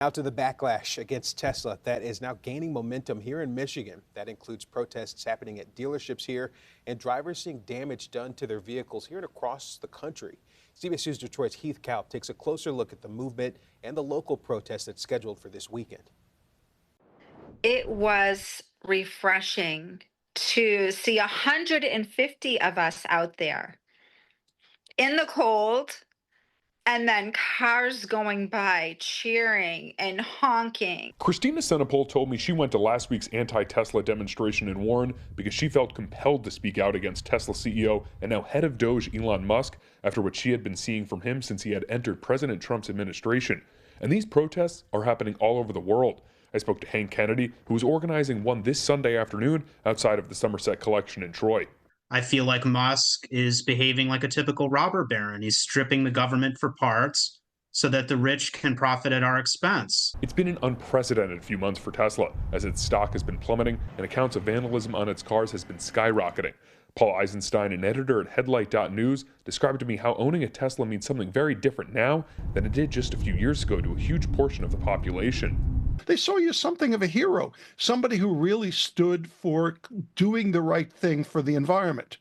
Now to the backlash against Tesla that is now gaining momentum here in Michigan. That includes protests happening at dealerships here and drivers seeing damage done to their vehicles here and across the country. CBS News Detroit's Heath Kalb takes a closer look at the movement and the local protest that's scheduled for this weekend. It was refreshing to see 150 of us out there in the cold, and then cars going by cheering and honking. Christina Senapol told me she went to last week's anti-Tesla demonstration in Warren because she felt compelled to speak out against Tesla CEO and now head of Doge Elon Musk after what she had been seeing from him since he had entered President Trump's administration. And these protests are happening all over the world. I spoke to Hank Kennedy, who is organizing one this Sunday afternoon outside of the Somerset collection in Troy. I feel like Musk is behaving like a typical robber baron. He's stripping the government for parts so that the rich can profit at our expense. It's been an unprecedented few months for Tesla, as its stock has been plummeting and accounts of vandalism on its cars has been skyrocketing. Paul Eisenstein, an editor at Headlight.News, described to me how owning a Tesla means something very different now than it did just a few years ago to a huge portion of the population. They saw you as something of a hero, somebody who really stood for doing the right thing for the environment.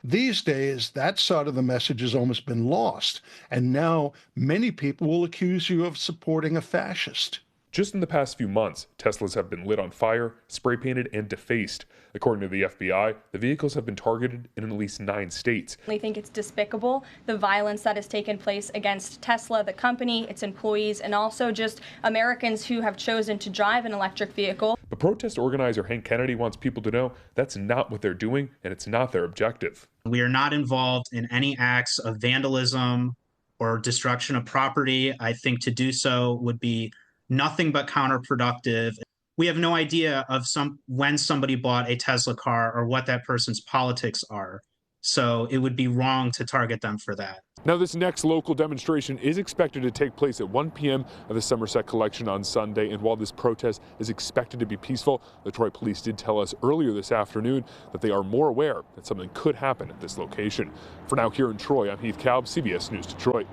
These days, that side of the message has almost been lost, and now many people will accuse you of supporting a fascist. Just in the past few months, Teslas have been lit on fire, spray painted, and defaced. According to the FBI, the vehicles have been targeted in at least 9 states. I think it's despicable, the violence that has taken place against Tesla, the company, its employees, and also just Americans who have chosen to drive an electric vehicle. But protest organizer Hank Kennedy wants people to know that's not what they're doing, and it's not their objective. We are not involved in any acts of vandalism or destruction of property. I think to do so would be nothing but counterproductive. We have no idea of when somebody bought a Tesla car or what that person's politics are. So it would be wrong to target them for that. Now, this next local demonstration is expected to take place at 1 p.m. at the Somerset collection on Sunday. And while this protest is expected to be peaceful, the Troy police did tell us earlier this afternoon that they are more aware that something could happen at this location. For now, here in Troy, I'm Heath Kalb, CBS News Detroit.